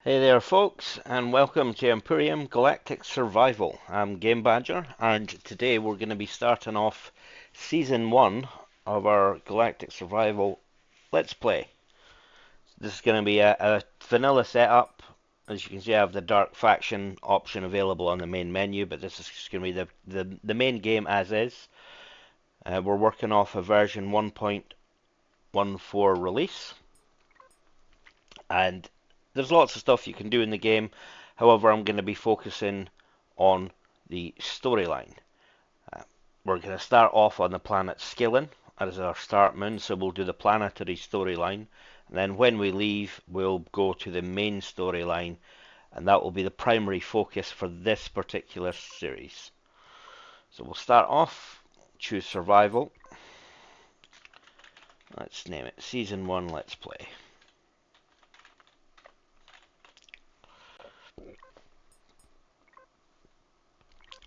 Hey there folks, and welcome to Empyrion Galactic Survival. I'm Game Badger, and today we're going to be starting off Season 1 of our Galactic Survival Let's Play. This is going to be a vanilla setup. As you can see, I have the Dark Faction option available on the main menu, but this is just going to be the main game as is. We're working off a version 1.14 release, and there's lots of stuff you can do in the game. However, I'm going to be focusing on the storyline. We're going to start off on the planet Skillon as our start moon, so we'll do the planetary storyline. And then when we leave, we'll go to the main storyline, and that will be the primary focus for this particular series. So we'll start off, choose survival. Let's name it Season 1 Let's Play.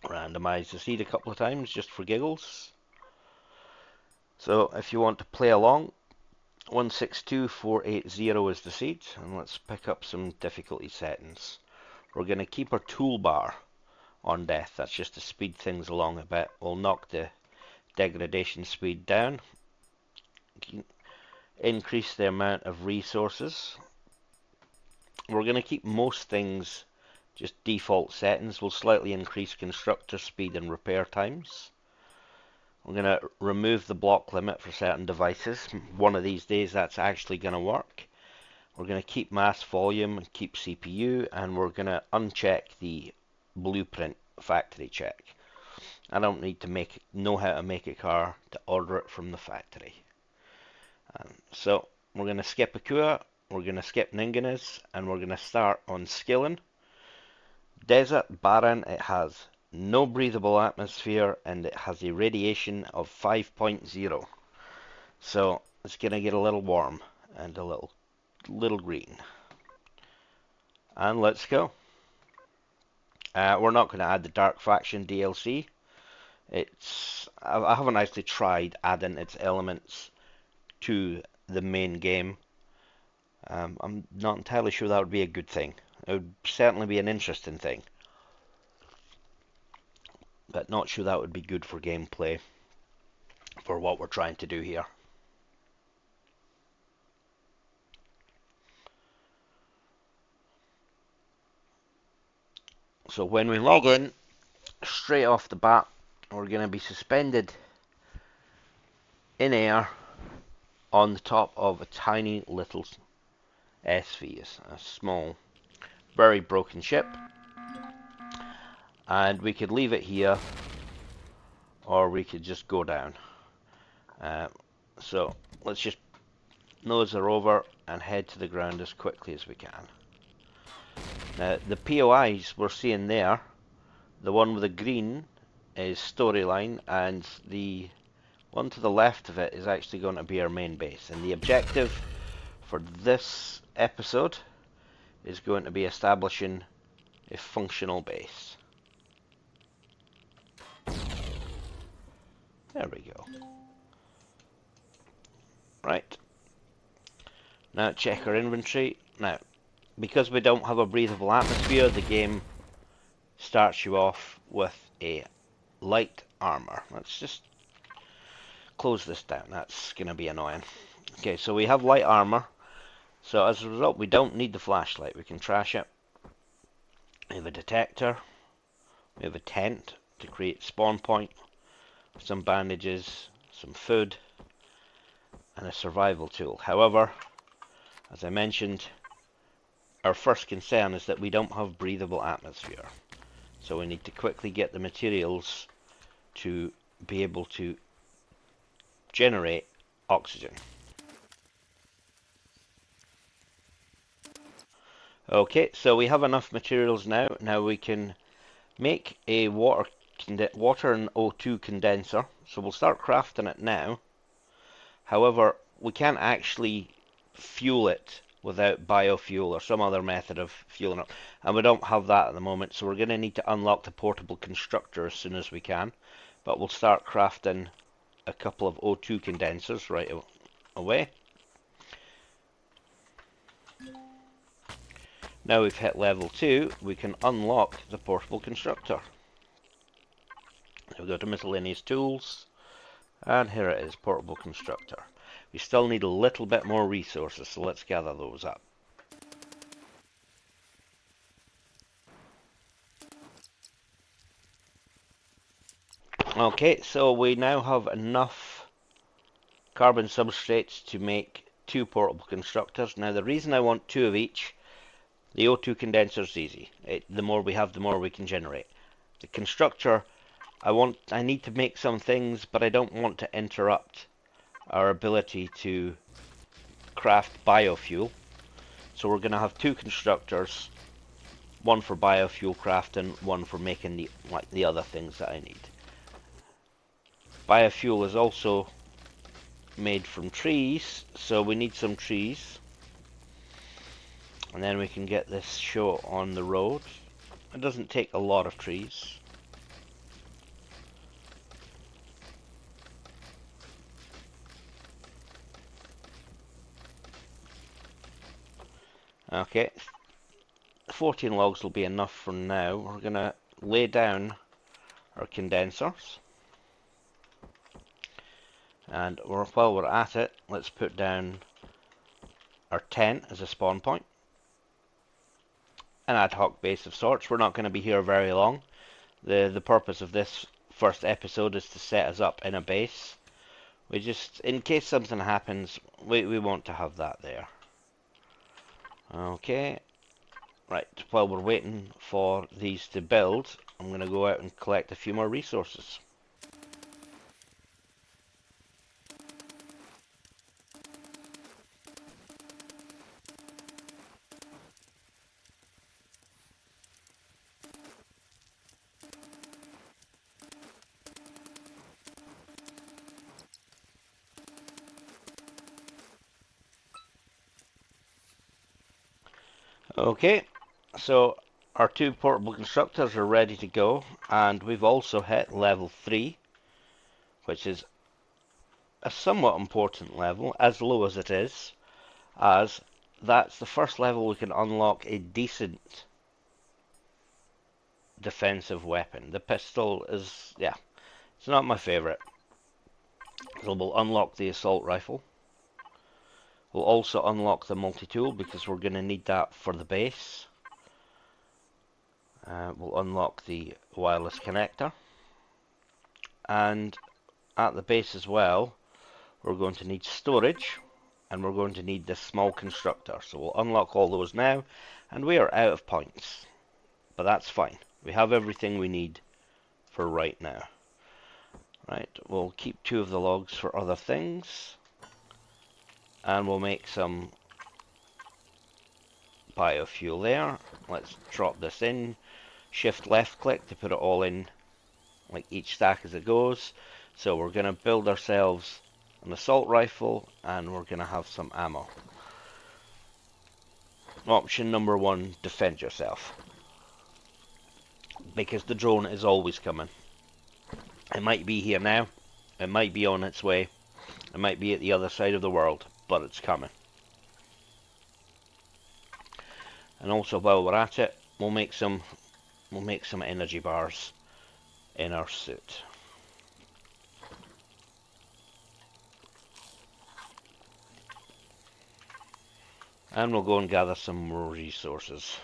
Randomize the seed a couple of times just for giggles. So if you want to play along, 162480 is the seed, and let's pick up some difficulty settings. We're going to keep our toolbar on death, that's just to speed things along a bit. We'll knock the degradation speed down, increase the amount of resources. We're going to keep most things just default settings. We'll slightly increase constructor speed and repair times. We're going to remove the block limit for certain devices. One of these days that's actually going to work. We're going to keep mass volume and keep CPU, and we're going to uncheck the blueprint factory check. I don't need to know how to make a car to order it from the factory. So we're going to skip Akua, we're going to skip Ninganas, and we're going to start on Skillon. Desert, barren, it has no breathable atmosphere, and it has a radiation of 5.0. So it's going to get a little warm and a little green. And let's go. We're not going to add the Dark Faction DLC. I haven't actually tried adding its elements to the main game. I'm not entirely sure that would be a good thing. It would certainly be an interesting thing, but not sure that would be good for gameplay for what we're trying to do here. So when we log in, straight off the bat, we're going to be suspended in air on the top of a tiny little SV, a small, very broken ship. And we could leave it here, or we could just go down. So let's just nose her over and head to the ground as quickly as we can. Now the POIs we're seeing there, the one with the green is storyline, and the one to the left of it is actually going to be our main base. And the objective for this episode is going to be establishing a functional base. There we go. Right. Now check our inventory. Now, because we don't have a breathable atmosphere, the game starts you off with a light armor. Let's just close this down. That's going to be annoying. Okay, so we have light armor. So as a result, we don't need the flashlight. We can trash it. We have a detector. We have a tent to create spawn point. Some bandages, some food, and a survival tool. However, as I mentioned, our first concern is that we don't have breathable atmosphere. So we need to quickly get the materials to be able to generate oxygen. Okay, so we have enough materials now. Now we can make a water and O2 condenser. So we'll start crafting it now. However, we can't actually fuel it without biofuel or some other method of fueling it, and we don't have that at the moment, so we're going to need to unlock the portable constructor as soon as we can. But we'll start crafting a couple of O2 condensers right away. Now we've hit level 2, we can unlock the portable constructor. We go to miscellaneous tools, and here it is, portable constructor. We still need a little bit more resources, so let's gather those up. Okay, so we now have enough carbon substrates to make 2 portable constructors. Now the reason I want 2 of each, the O2 condenser is easy. The more we have, the more we can generate. The constructor, I need to make some things, but I don't want to interrupt our ability to craft biofuel. So we're going to have 2 constructors, one for biofuel crafting, one for making the other things that I need. Biofuel is also made from trees, so we need some trees. And then we can get this show on the road. It doesn't take a lot of trees. Okay, 14 logs will be enough for now. We're going to lay down our condensers. And while we're at it, let's put down our tent as a spawn point. An ad hoc base of sorts. We're not going to be here very long. The purpose of this first episode is to set us up in a base. We just, in case something happens, we want to have that there. Okay. Right, while we're waiting for these to build, I'm going to go out and collect a few more resources. Okay, so our 2 portable constructors are ready to go, and we've also hit level 3, which is a somewhat important level, as low as it is, as that's the first level we can unlock a decent defensive weapon. The pistol is, yeah, it's not my favourite. So we'll unlock the assault rifle. We'll also unlock the multi-tool because we're going to need that for the base. We'll unlock the wireless connector. And at the base as well, we're going to need storage, and we're going to need this small constructor. So we'll unlock all those now, and we are out of points. But that's fine. We have everything we need for right now. Right, we'll keep 2 of the logs for other things. And we'll make some biofuel there. Let's drop this in. Shift left click to put it all in, like each stack as it goes. So we're going to build ourselves an assault rifle, and we're going to have some ammo. Option number 1, defend yourself. Because the drone is always coming. It might be here now. It might be on its way. It might be at the other side of the world, but it's coming. And also, while we're at it, we'll make some energy bars in our suit. And we'll go and gather some more resources.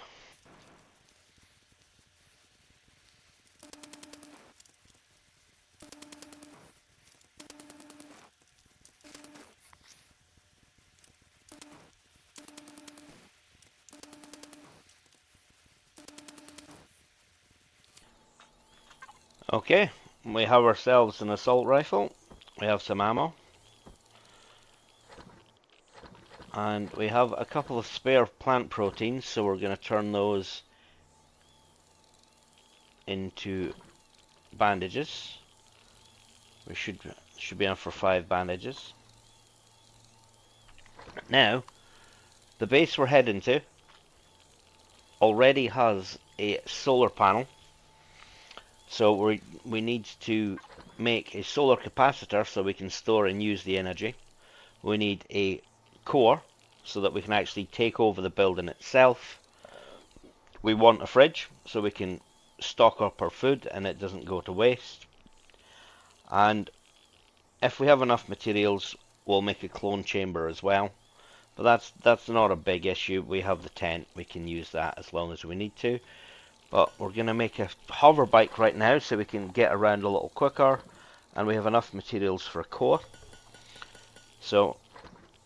Okay, we have ourselves an assault rifle. We have some ammo. And we have a couple of spare plant proteins, so we're going to turn those into bandages. We should be enough for 5 bandages. Now, the base we're heading to already has a solar panel, so we need to make a solar capacitor so we can store and use the energy. We need a core so that we can actually take over the building itself. We want a fridge so we can stock up our food and it doesn't go to waste. And if we have enough materials, we'll make a clone chamber as well. But that's not a big issue. We have the tent. We can use that as long as we need to. But we're going to make a hover bike right now so we can get around a little quicker. And we have enough materials for a core. So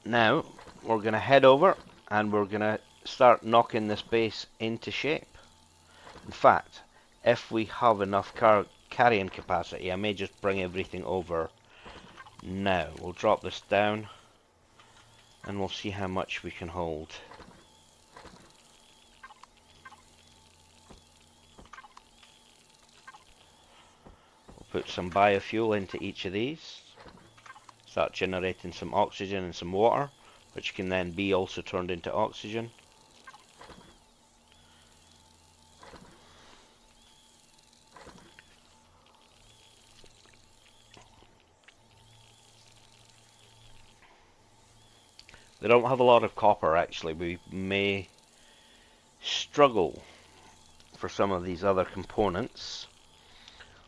now we're going to head over and we're going to start knocking this base into shape. In fact, if we have enough carrying capacity, I may just bring everything over now. We'll drop this down and we'll see how much we can hold. We'll put some biofuel into each of these. Start generating some oxygen and some water, which can then be also turned into oxygen. They don't have a lot of copper actually. We may struggle for some of these other components.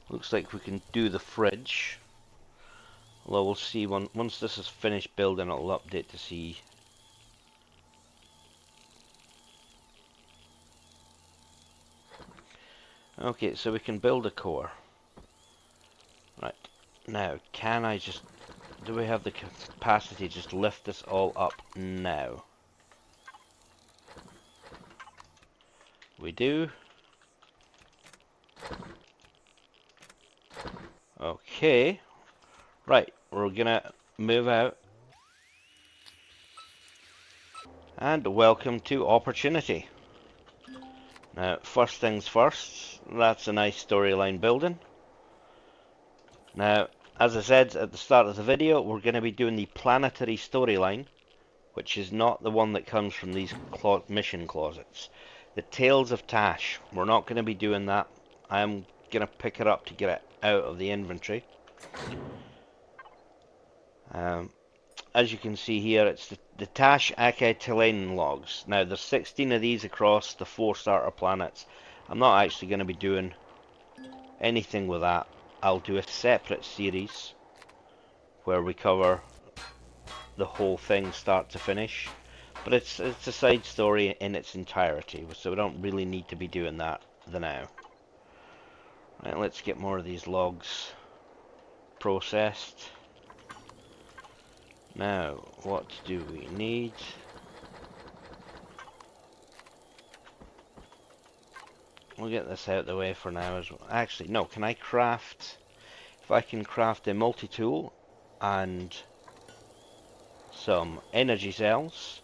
Looks like we can do the fridge. Although we'll see once this is finished building, it'll update to see. Okay, so we can build a core. Right, now can I just, do we have the capacity to just lift this all up now? We do. Okay, right, we're gonna move out. And welcome to Opportunity. Now, first things first, that's a nice storyline building. Now, as I said at the start of the video, we're going to be doing the planetary storyline, which is not the one that comes from these mission closets. The Tales of Tash, we're not going to be doing that. I'm going to pick it up to get it out of the inventory. As you can see here, it's the Tash Akitalainen logs. Now, there's 16 of these across the 4 starter planets. I'm not actually going to be doing anything with that. I'll do a separate series where we cover the whole thing start to finish. But it's a side story in its entirety, so we don't really need to be doing that now. Right, let's get more of these logs processed. Now, what do we need? We'll get this out of the way for now as well. Actually, no, can I craft... If I can craft a multi-tool and some energy cells,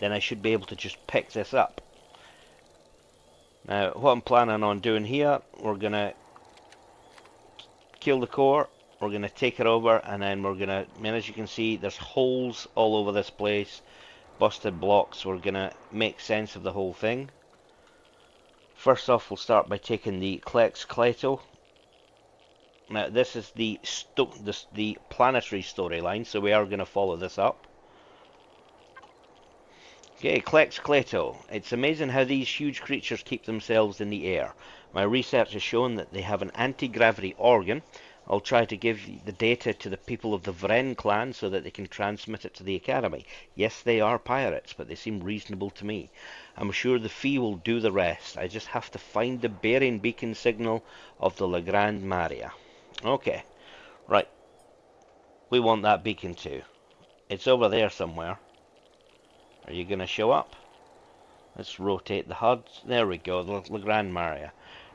then I should be able to just pick this up. Now, what I'm planning on doing here, we're going to kill the core, we're going to take it over, and then we're going to, as you can see, there's holes all over this place, busted blocks. We're going to make sense of the whole thing. First off, we'll start by taking the Klex Kleto. Now, this is the planetary storyline, so we are going to follow this up. Okay, Klex Kleto. It's amazing how these huge creatures keep themselves in the air. My research has shown that they have an anti-gravity organ. I'll try to give the data to the people of the Vren clan so that they can transmit it to the Academy. Yes, they are pirates, but they seem reasonable to me. I'm sure the fee will do the rest. I just have to find the bearing beacon signal of the La Grande Maria. Okay, right. We want that beacon too. It's over there somewhere. Are you going to show up? Let's rotate the HUD. There we go, the La Grande Maria.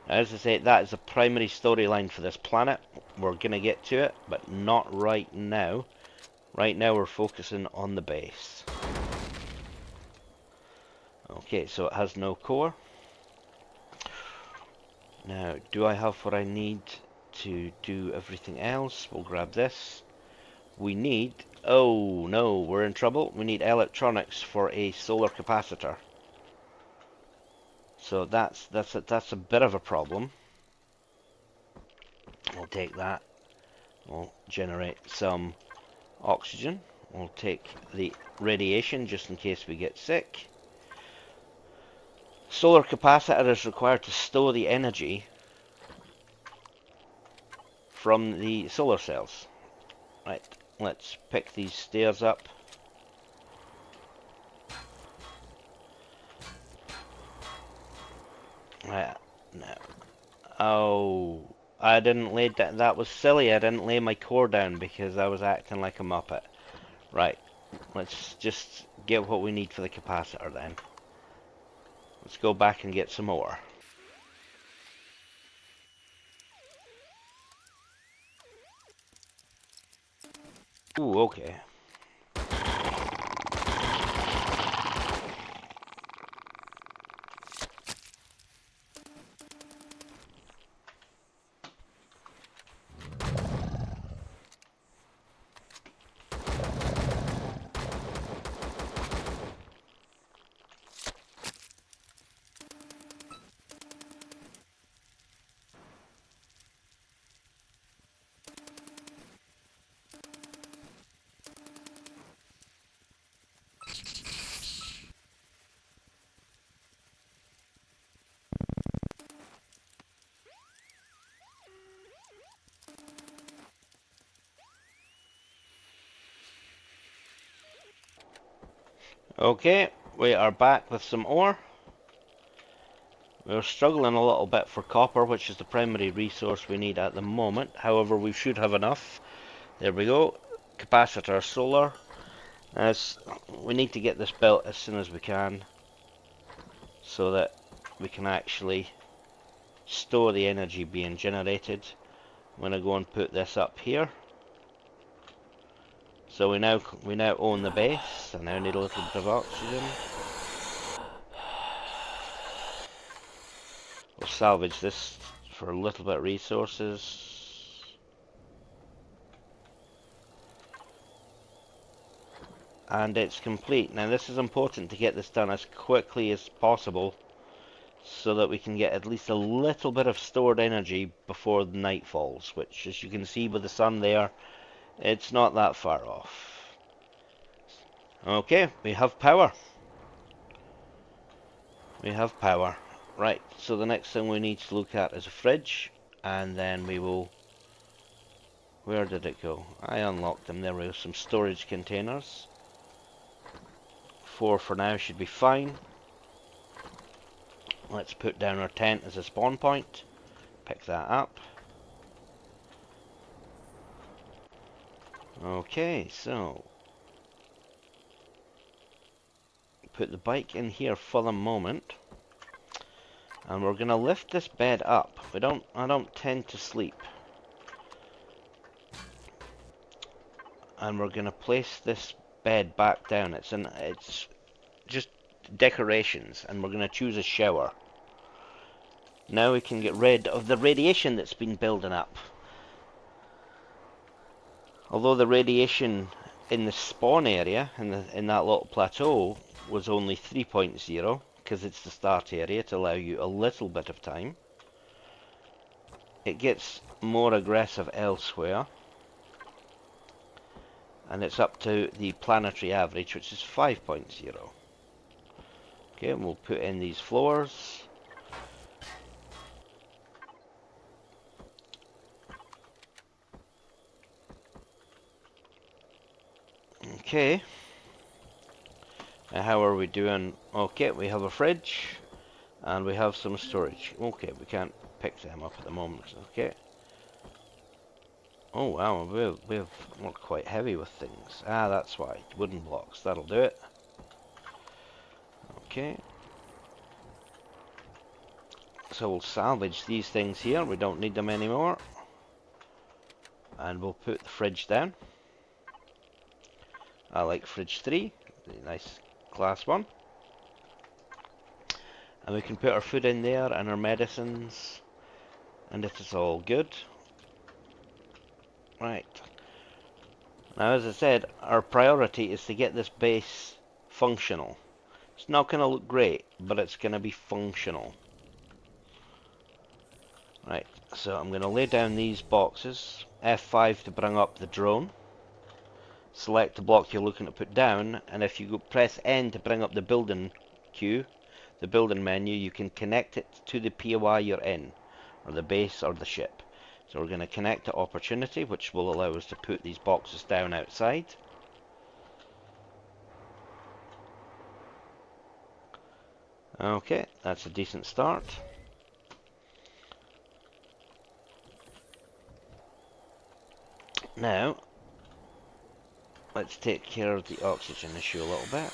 Now, as I say, that is the primary storyline for this planet. We're going to get to it, but not right now. Right now we're focusing on the base. Okay, so it has no core. Now, do I have what I need to do everything else? We'll grab this. We need... Oh, no, we're in trouble. We need electronics for a solar capacitor. So that's a bit of a problem. We'll take that. We'll generate some oxygen. We'll take the radiation just in case we get sick. solar capacitor is required to store the energy from the solar cells. Right, let's pick these stairs up. Right, now. Oh, I didn't lay that. That was silly. I didn't lay my core down because I was acting like a muppet. Right, let's just get what we need for the capacitor then. Let's go back and get some more. Ooh, okay. Okay, we are back with some ore. We're struggling a little bit for copper, which is the primary resource we need at the moment. However, we should have enough. There we go. Capacitor solar. As we need to get this built as soon as we can, so that we can actually store the energy being generated. I'm going to go and put this up here. So we now own the base. I now need a little bit of oxygen. We'll salvage this for a little bit of resources. And it's complete. Now this is important to get this done as quickly as possible, so that we can get at least a little bit of stored energy before the night falls, which, as you can see with the sun there, it's not that far off. Okay, we have power. We have power. Right, so the next thing we need to look at is a fridge, and then we will... Where did it go? I unlocked them. There we go, some storage containers. 4 for now should be fine. Let's put down our tent as a spawn point. Pick that up. Okay, so put the bike in here for the moment, and we're gonna lift this bed up. I don't tend to sleep, and we're gonna place this bed back down. It's just decorations, and we're gonna choose a shower. Now we can get rid of the radiation that's been building up. Although the radiation in the spawn area, in that little plateau, was only 3.0, because it's the start area to allow you a little bit of time. It gets more aggressive elsewhere, and it's up to the planetary average, which is 5.0. Okay, and we'll put in these floors. Okay. How are we doing? Okay, we have a fridge, and we have some storage. Okay, we can't pick them up at the moment. Okay. Oh wow, we're quite heavy with things. Ah, that's why. Wooden blocks, that'll do it. Okay. So we'll salvage these things here. We don't need them anymore. And we'll put the fridge down. I like fridge 3. Nice class one. And we can put our food in there and our medicines, and it is all good. Right. Now, as I said, our priority is to get this base functional. It's not going to look great, but it's going to be functional. Right, so I'm going to lay down these boxes. F5 to bring up the drone. Select the block you're looking to put down, and if you go press N to bring up the building queue, the building menu, you can connect it to the POI you're in, or the base or the ship. So we're going to connect to Opportunity, which will allow us to put these boxes down outside. Okay, that's a decent start. Now, let's take care of the oxygen issue a little bit.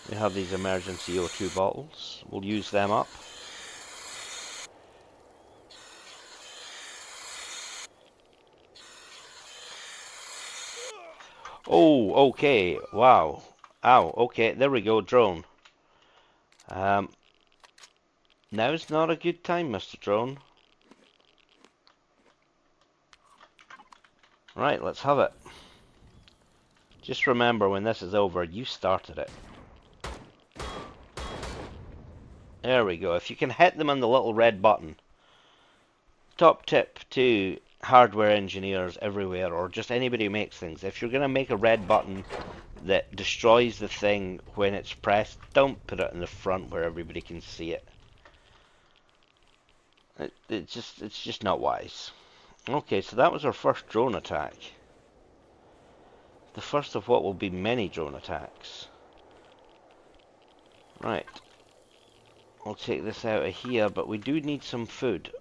We have these emergency O2 bottles. We'll use them up. Oh, okay. Wow. Ow, okay, there we go, drone. Now's not a good time, Mr. Drone. Right, let's have it. Just remember, when this is over, you started it. There we go. If you can hit them on the little red button. Top tip to hardware engineers everywhere, or just anybody who makes things. If you're going to make a red button that destroys the thing when it's pressed, don't put it in the front where everybody can see it. It's just not wise. Okay, so that was our first drone attack. The first of what will be many drone attacks. Right. I'll take this out of here, but we do need some food.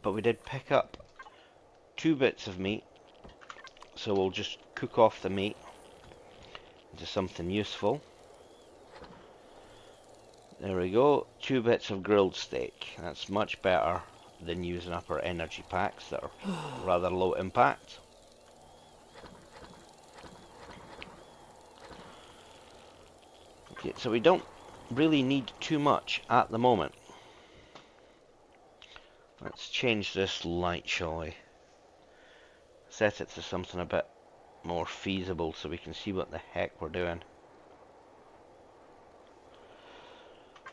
But we did pick up 2 bits of meat. So we'll just cook off the meat into something useful. There we go. 2 bits of grilled steak. That's much better than using up our energy packs that are rather low impact. Okay, so we don't really need too much at the moment. Let's change this light, shall we? Set it to something a bit more feasible so we can see what the heck we're doing.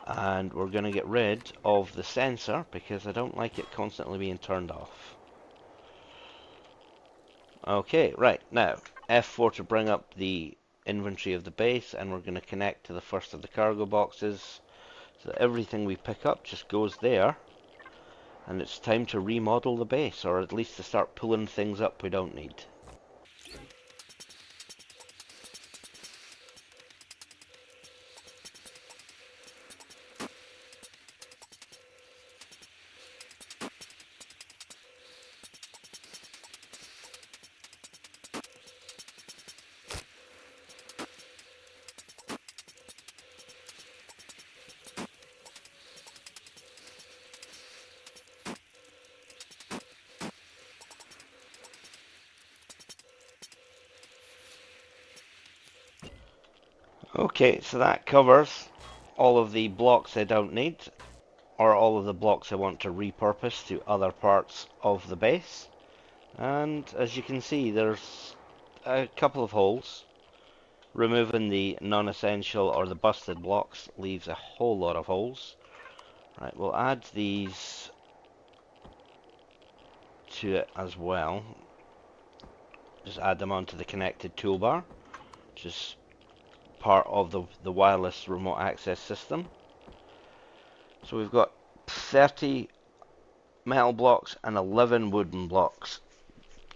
And we're going to get rid of the sensor because I don't like it constantly being turned off. Okay, right, now F4 to bring up the inventory of the base, and we're going to connect to the first of the cargo boxes so that everything we pick up just goes there, and it's time to remodel the base, or at least to start pulling things up we don't need. Okay, so that covers all of the blocks I don't need, or all of the blocks I want to repurpose to other parts of the base. And as you can see, there's a couple of holes. Removing the non-essential or the busted blocks leaves a whole lot of holes. Right, we'll add these to it as well. Just add them onto the connected toolbar, which is part of the wireless remote access system. So we've got 30 metal blocks and 11 wooden blocks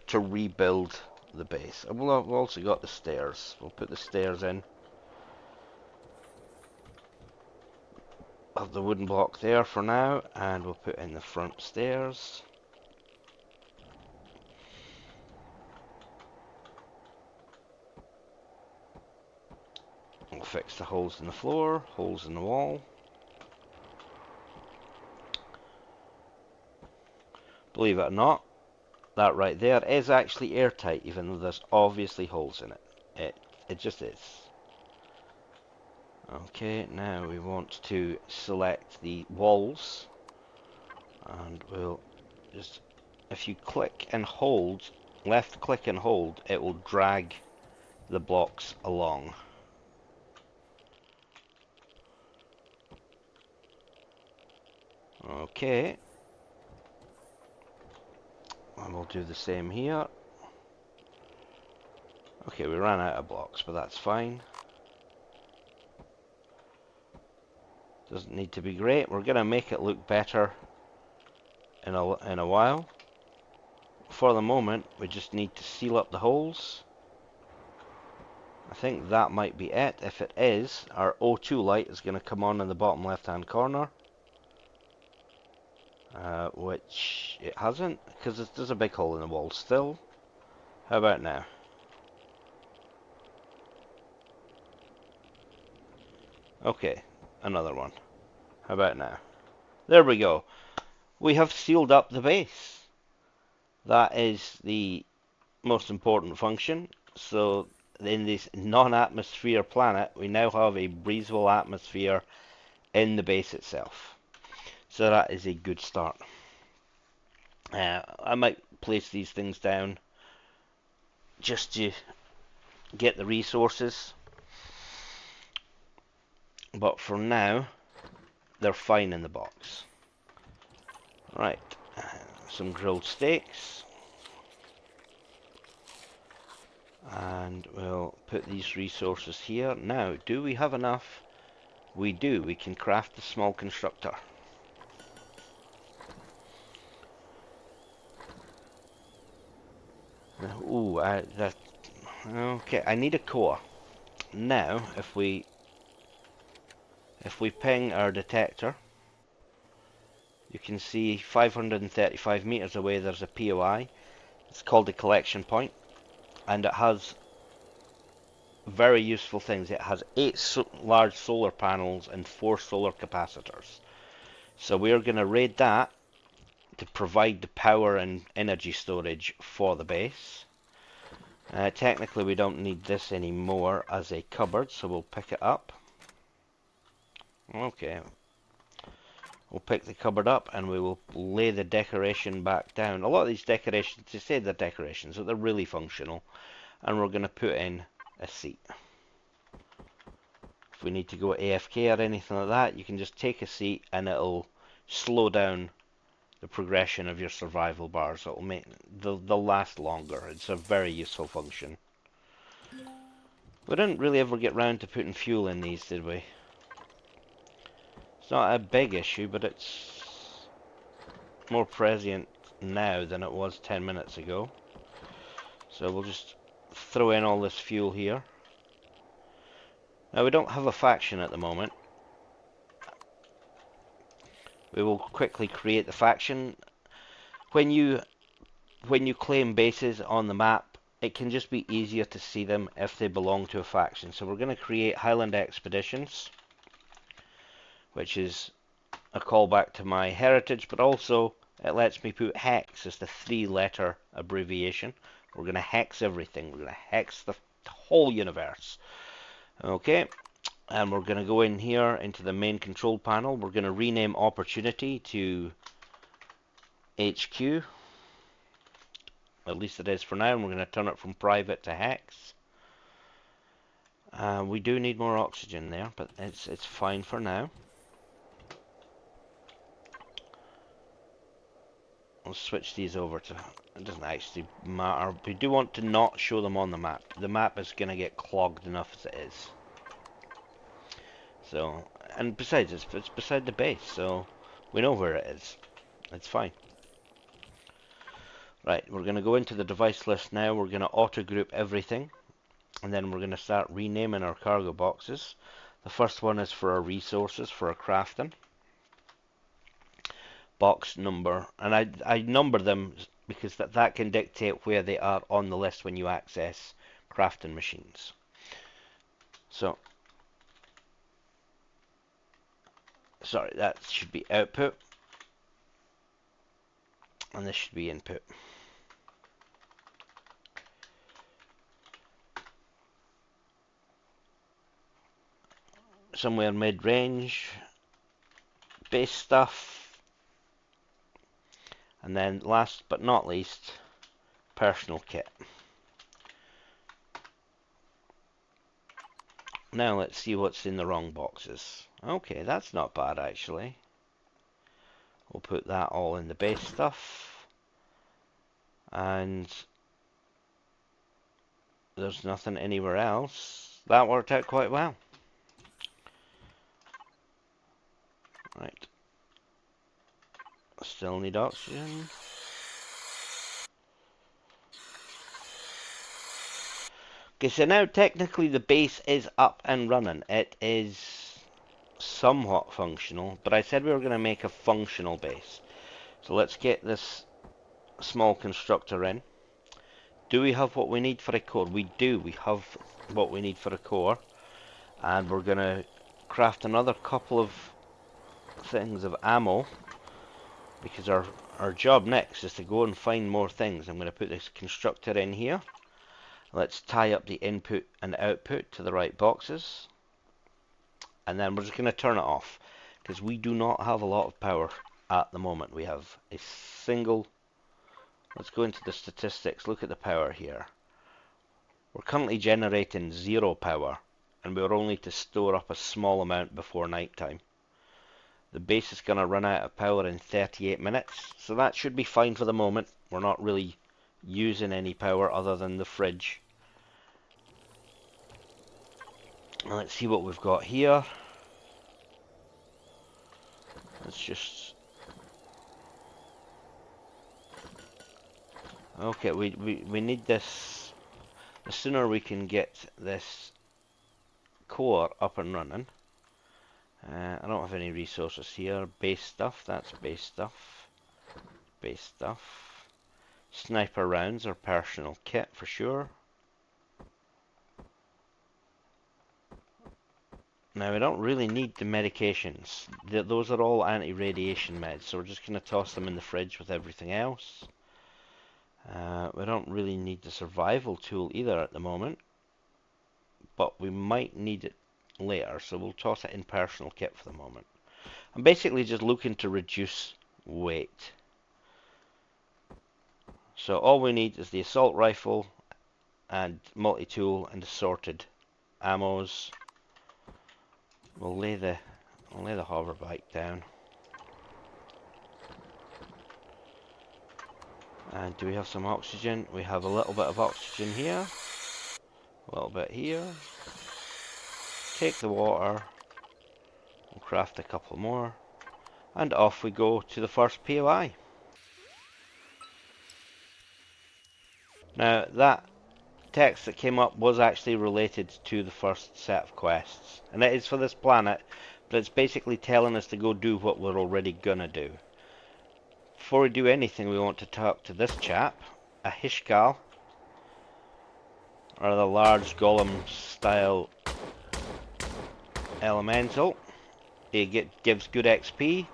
to rebuild the base. And we've also got the stairs. We'll put the stairs in. Have the wooden block there for now, and we'll put in the front stairs. We'll fix the holes in the floor, holes in the wall. Believe it or not, that right there is actually airtight, even though there's obviously holes in it. It just is. Okay, now we want to select the walls, and we'll just, if you click and hold, left click and hold, it will drag the blocks along. Okay, and we'll do the same here. Okay, we ran out of blocks, but that's fine. Doesn't need to be great. We're going to make it look better in a while. For the moment, we just need to seal up the holes. I think that might be it. If it is, our O2 light is going to come on in the bottom left-hand corner. Which it hasn't, because there's a big hole in the wall still. How about now? Okay, another one. How about now? There we go. We have sealed up the base. That is the most important function. So in this non-atmosphere planet, we now have a breathable atmosphere in the base itself. So that is a good start. I might place these things down just to get the resources, but for now they're fine in the box. Right, some grilled steaks, and we'll put these resources here. Now, do we have enough? We do. We can craft the small constructor. Ooh, okay. I need a core. Now, if we ping our detector, you can see 535 meters away there's a POI. It's called a collection point, and it has very useful things. It has 8 large solar panels and 4 solar capacitors. So we're going to raid that to provide the power and energy storage for the base. Technically we don't need this anymore as a cupboard, so we'll pick it up. Okay, we'll pick the cupboard up and we will lay the decoration back down. A lot of these decorations, they say they're decorations, but they're really functional. And we're going to put in a seat. If we need to go AFK or anything like that, you can just take a seat and it'll slow down the progression of your survival bars. It'll make they'll last longer. It's a very useful function. We didn't really ever get round to putting fuel in these, did we? It's not a big issue, but it's more prescient now than it was 10 minutes ago. So we'll just throw in all this fuel here. Now we don't have a faction at the moment. We will quickly create the faction. When you claim bases on the map, it can just be easier to see them if they belong to a faction. So we're going to create Highland Expeditions, which is a callback to my heritage, but also it lets me put hex as the 3-letter abbreviation. We're going to hex everything. We're going to hex the whole universe. Okay, and we're going to go in here into the main control panel. We're going to rename Opportunity to HQ. At least it is for now, and we're going to turn it from private to hex. We do need more oxygen there, but it's fine for now. We'll switch these over to, it doesn't actually matter. We do want to not show them on the map. The map is going to get clogged enough as it is. So, and besides, it's beside the base, so we know where it is. It's fine. Right, we're going to go into the device list now. We're going to auto group everything, and then we're going to start renaming our cargo boxes. The first one is for our resources, for our crafting. Box number, and I number them because that can dictate where they are on the list when you access crafting machines. So, sorry, that should be output, and this should be input. Somewhere mid-range, base stuff. And then last but not least, personal kit. Now let's see what's in the wrong boxes. Okay, that's not bad actually. We'll put that all in the base stuff. And there's nothing anywhere else. That worked out quite well. Right. Still need oxygen. Okay, so now technically the base is up and running. It is somewhat functional, but I said we were going to make a functional base. So let's get this small constructor in. Do we have what we need for a core? We do. We have what we need for a core. And we're going to craft another couple of things of ammo, because our job next is to go and find more things. I'm going to put this constructor in here. Let's tie up the input and output to the right boxes. And then we're just going to turn it off, because we do not have a lot of power at the moment. We have a single... Let's go into the statistics, look at the power here. We're currently generating 0 power, and we're only to store up a small amount before night time. The base is going to run out of power in 38 minutes, so that should be fine for the moment. We're not really using any power other than the fridge. Let's see what we've got here. Let's just... Okay, we need this. The sooner we can get this core up and running. I don't have any resources here. Base stuff, that's base stuff. Base stuff. Sniper rounds or personal kit for sure. Now we don't really need the medications. Those are all anti-radiation meds, so we're just going to toss them in the fridge with everything else. We don't really need the survival tool either at the moment, but we might need it later, so we'll toss it in personal kit for the moment. I'm basically just looking to reduce weight. So all we need is the assault rifle and multi-tool and assorted ammos. We'll lay the hover bike down. And do we have some oxygen? We have a little bit of oxygen here. A little bit here. Take the water. We'll craft a couple more. And off we go to the first POI. Now that text that came up was actually related to the first set of quests. And it is for this planet, but it's basically telling us to go do what we're already gonna do. Before we do anything, we want to talk to this chap, a Hishkal, or the large golem style elemental. They gives good XP,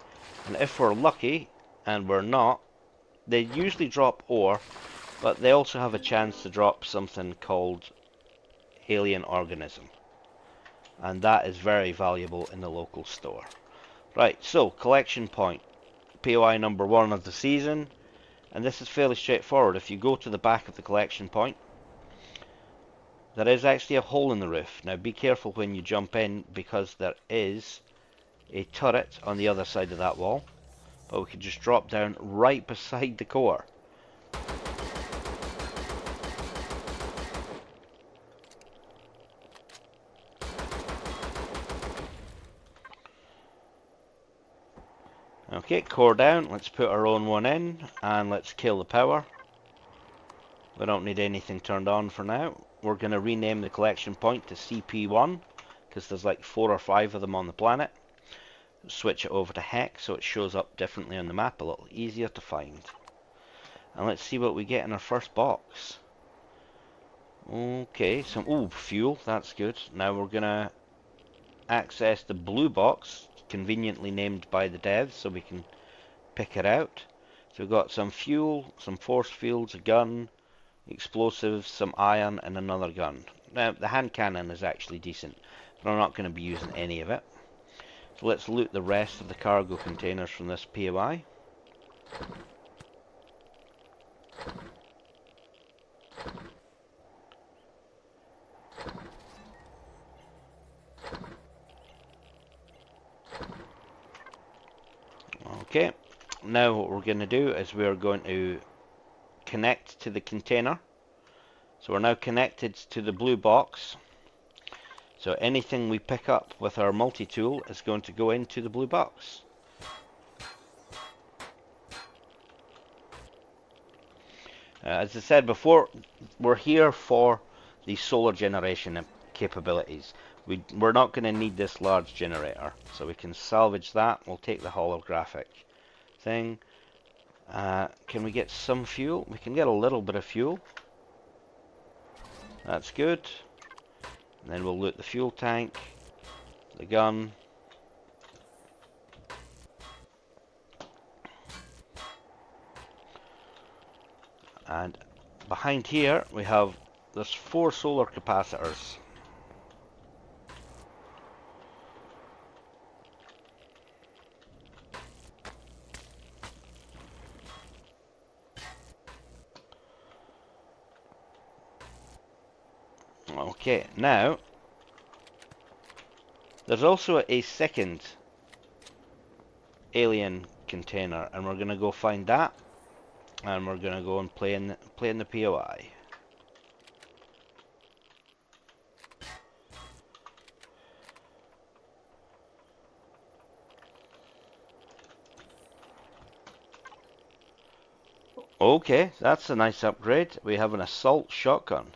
and if we're lucky, and we're not, they usually drop ore, but they also have a chance to drop something called alien organism, and that is very valuable in the local store. Right, so collection point, POI number 1 of the season, and this is fairly straightforward. If you go to the back of the collection point, there is actually a hole in the roof. Now be careful when you jump in, because there is a turret on the other side of that wall, but we could just drop down right beside the core. Okay, core down. Let's put our own one in, and let's kill the power. We don't need anything turned on for now. We're going to rename the collection point to CP1, because there's like 4 or 5 of them on the planet. Switch it over to Hex so it shows up differently on the map, a little easier to find. And let's see what we get in our first box. Okay, some fuel, that's good. Now we're going to access the blue box, conveniently named by the devs, so we can pick it out. So we've got some fuel, some force fields, a gun, explosives, some iron, and another gun. Now the hand cannon is actually decent, but I'm not going to be using any of it. So let's loot the rest of the cargo containers from this POI. Okay, now what we're going to do is we're going to connect to the container. So we're now connected to the blue box. So anything we pick up with our multi-tool is going to go into the blue box. As I said before, we're here for the solar generation capabilities. We're not going to need this large generator, so we can salvage that. We'll take the holographic thing. Can we get some fuel? We can get a little bit of fuel. That's good. And then we'll loot the fuel tank, the gun. And behind here we have, there's 4 solar capacitors. Okay, now there's also a second alien container, and we're gonna go find that, and we're gonna go and play in the POI. Okay, that's a nice upgrade. We have an assault shotgun.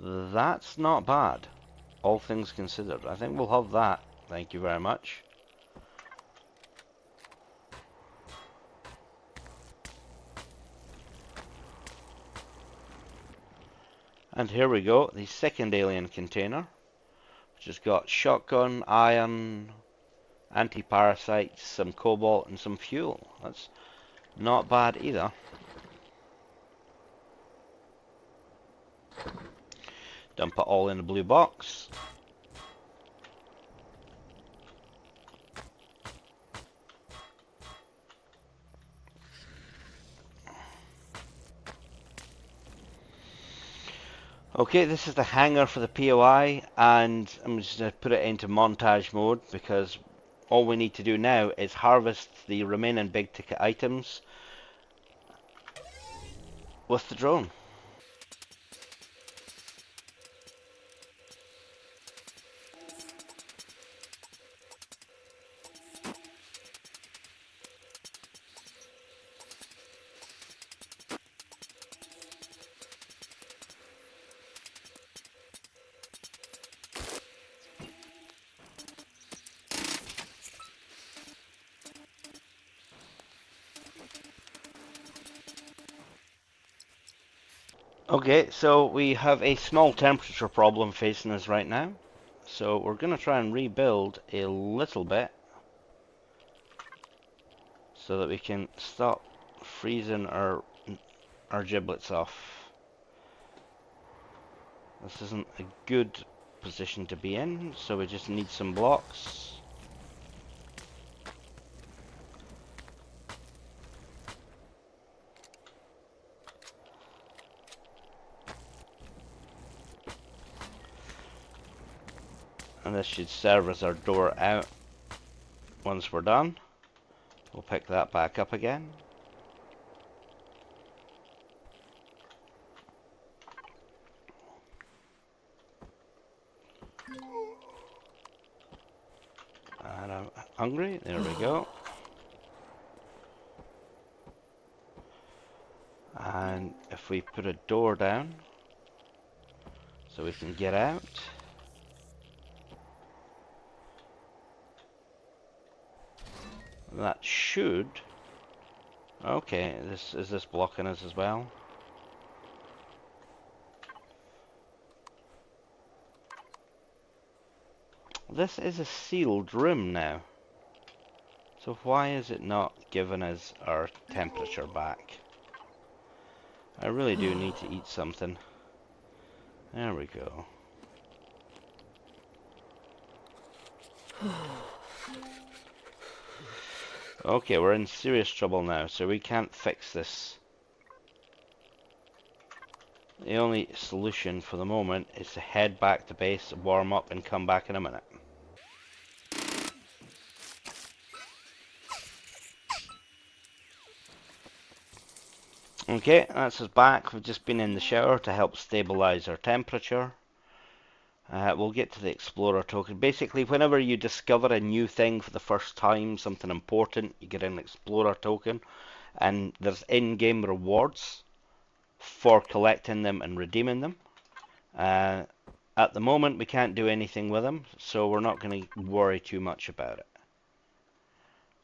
That's not bad, all things considered. I think we'll have that. Thank you very much. And here we go, the second alien container, which has got shotgun, iron, anti-parasites, some cobalt, and some fuel. That's not bad either. Dump it all in a blue box. Okay, this is the hangar for the POI, and I'm just going to put it into montage mode because all we need to do now is harvest the remaining big ticket items with the drone. Okay, so we have a small temperature problem facing us right now. So we're going to try and rebuild a little bit so that we can stop freezing our giblets off. This isn't a good position to be in, so we just need some blocks. And this should serve as our door out once we're done. We'll pick that back up again. And I'm hungry, there we go. And if we put a door down so we can get out. That should... Okay, is this blocking us as well? This is a sealed room now. So why is it not giving us our temperature back? I really do need to eat something. There we go. Okay, we're in serious trouble now, so we can't fix this. The only solution for the moment is to head back to base, warm up, and come back in a minute. Okay, that's us back. We've just been in the shower to help stabilize our temperature. We'll get to the Explorer token. Basically, whenever you discover a new thing for the first time, something important, you get an Explorer token, and there's in-game rewards for collecting them and redeeming them. At the moment we can't do anything with them, so we're not going to worry too much about it.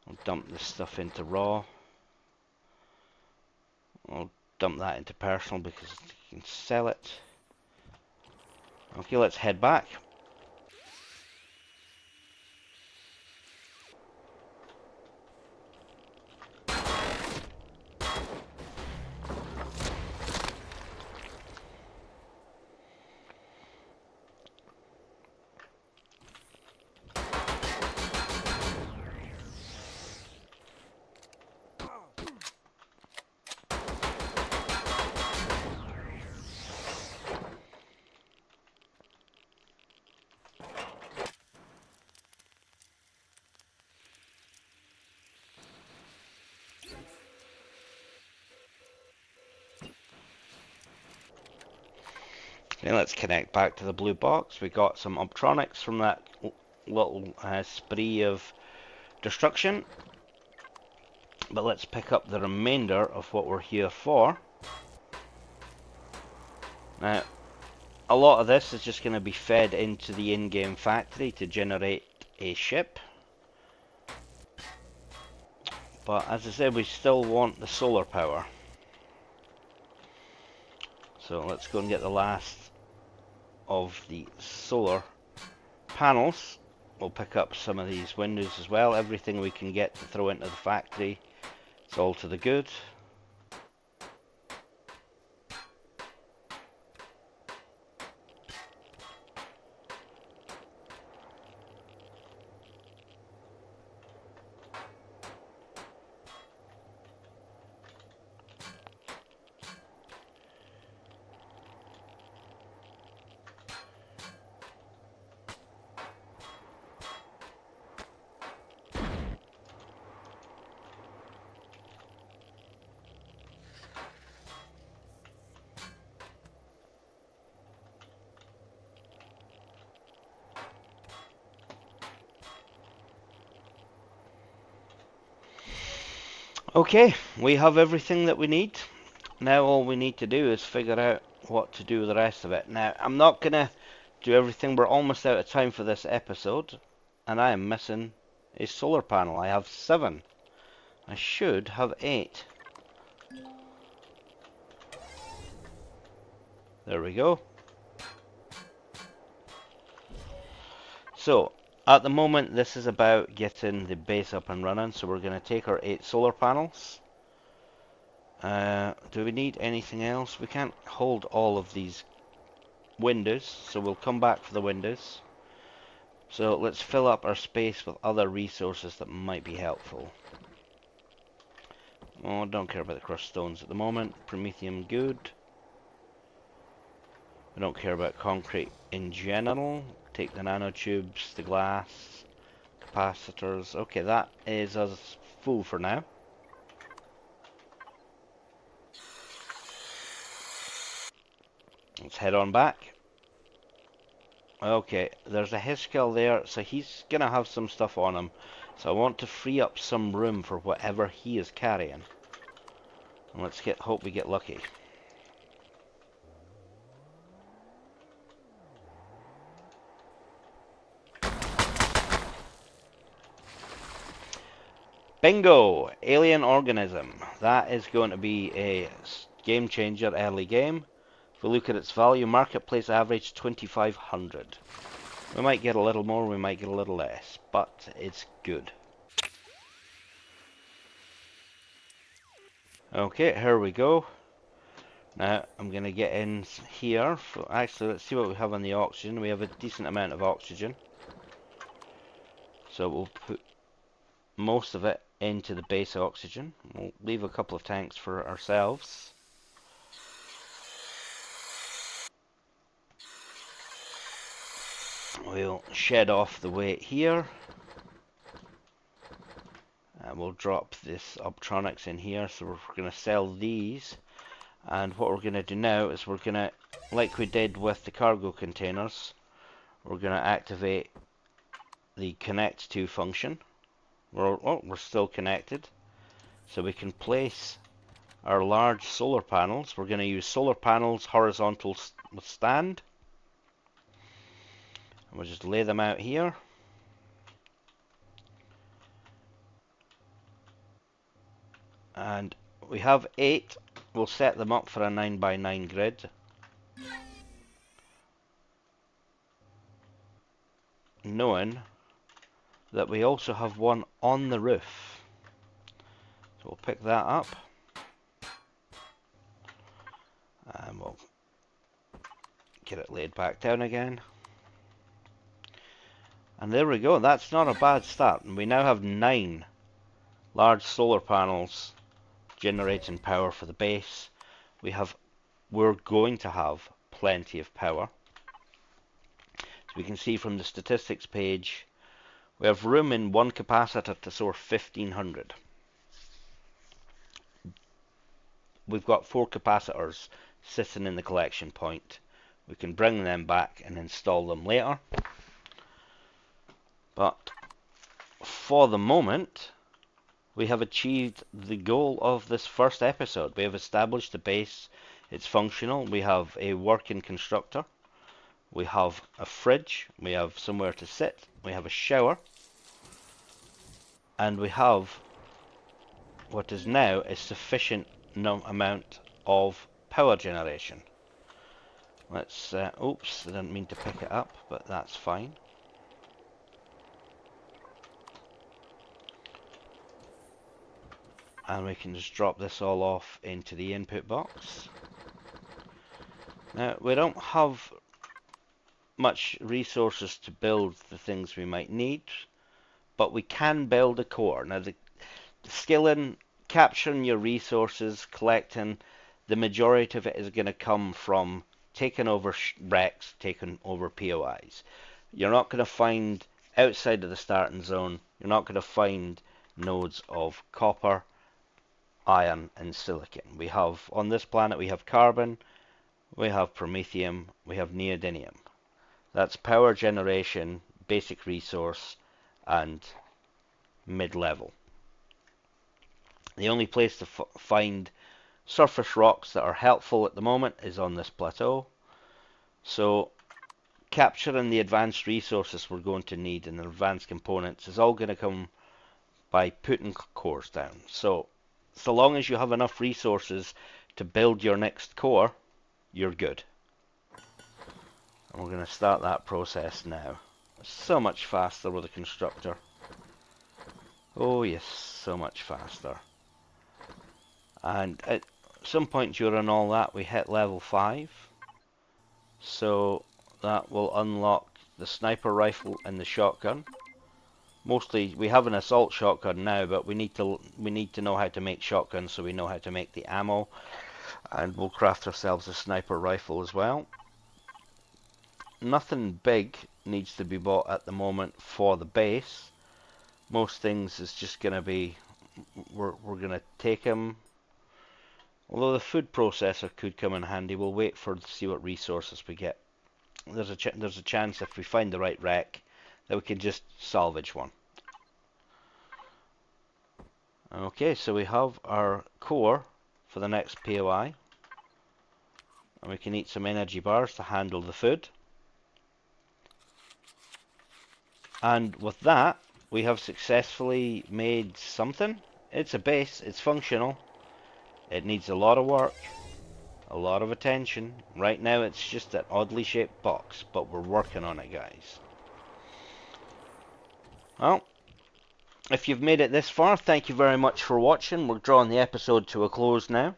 I'll dump this stuff into raw. I'll dump that into personal because you can sell it. Okay, let's head back. Okay, let's connect back to the blue box. We got some optronics from that little spree of destruction. But let's pick up the remainder of what we're here for. Now, a lot of this is just going to be fed into the in-game factory to generate a ship. But as I said, we still want the solar power. So let's go and get the last of the solar panels. We'll pick up some of these windows as well. Everything we can get to throw into the factory, it's all to the good. Okay, we have everything that we need. Now all we need to do is figure out what to do with the rest of it. Now, I'm not going to do everything. We're almost out of time for this episode. And I am missing a solar panel. I have 7. I should have 8. There we go. So, at the moment, this is about getting the base up and running. So we're going to take our 8 solar panels. Do we need anything else? We can't hold all of these windows, so we'll come back for the windows. So let's fill up our space with other resources that might be helpful. Oh, I don't care about the crushed stones at the moment. Promethium, good. I don't care about concrete in general. Take the nanotubes, the glass, capacitors. Okay, that is us full for now. Let's head on back. Okay, there's a Hiskill there, so he's gonna have some stuff on him. So I want to free up some room for whatever he is carrying. And let's hope we get lucky. Bingo! Alien organism. That is going to be a game changer early game. If we look at its value, marketplace average 2,500. We might get a little more, we might get a little less, but it's good. Okay, here we go. Now, I'm going to get in here. Actually, let's see what we have on the oxygen. We have a decent amount of oxygen. So we'll put most of it into the base oxygen. We'll leave a couple of tanks for ourselves. We'll shed off the weight here. And we'll drop this optronics in here. So we're going to sell these. And what we're going to do now is we're going to, like we did with the cargo containers, we're going to activate the connect to function. We're still connected. So we can place our large solar panels. We're going to use solar panels horizontal with stand. And we'll just lay them out here. And we have 8. We'll set them up for a 9x9 grid. Knowing that we also have one on the roof. So we'll pick that up. And we'll get it laid back down again. And there we go. That's not a bad start. And we now have 9 large solar panels generating power for the base. We're going to have plenty of power. As we can see from the statistics page, we have room in one capacitor to store 1500. We've got 4 capacitors sitting in the collection point. We can bring them back and install them later. But for the moment, we have achieved the goal of this first episode. We have established the base. It's functional. We have a working constructor. We have a fridge. We have somewhere to sit. We have a shower. And we have what is now a sufficient amount of power generation. Let's, oops, I didn't mean to pick it up, but that's fine. And we can just drop this all off into the input box. Now, we don't have much resources to build the things we might need, but we can build a core. Now, the Skillon, capturing your resources, collecting, the majority of it is going to come from taking over wrecks, taking over POIs. You're not going to find, outside of the starting zone, you're not going to find nodes of copper, iron and silicon. We have, on this planet, we have carbon, we have promethium, we have neodymium. That's power generation, basic resource, and mid-level. The only place to find surface rocks that are helpful at the moment is on this plateau. So capturing the advanced resources we're going to need and the advanced components is all going to come by putting cores down. So long as you have enough resources to build your next core, you're good. And we're going to start that process now. So much faster with a constructor. Oh yes, so much faster. And at some point during all that, we hit level 5. So that will unlock the sniper rifle and the shotgun. Mostly, we have an assault shotgun now, but we need to know how to make shotguns, so we know how to make the ammo, and we'll craft ourselves a sniper rifle as well. Nothing big needs to be bought at the moment for the base. Most things is just going to be, we're going to take them. Although the food processor could come in handy, we'll wait to see what resources we get. There's a chance if we find the right wreck that we can just salvage one. Okay, so we have our core for the next POI. And we can eat some energy bars to handle the food. And with that, we have successfully made something. It's a base, it's functional. It needs a lot of work, a lot of attention. Right now it's just an oddly shaped box, but we're working on it, guys. Well, if you've made it this far, thank you very much for watching. We're drawing the episode to a close now.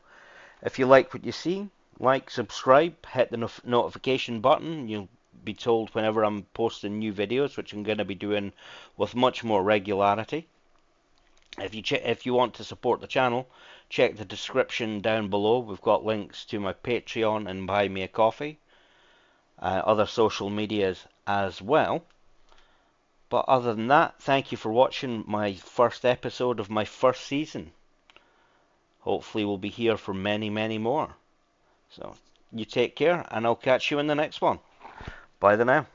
If you like what you see, like, subscribe, hit the notification button. You'll be told whenever I'm posting new videos, which I'm going to be doing with much more regularity. If you want to support the channel, check the description down below. We've got links to my Patreon and Buy Me a Coffee, other social medias as well. But other than that, thank you for watching my first episode of my first season. Hopefully we'll be here for many, many more. So you take care, and I'll catch you in the next one. Bye for now.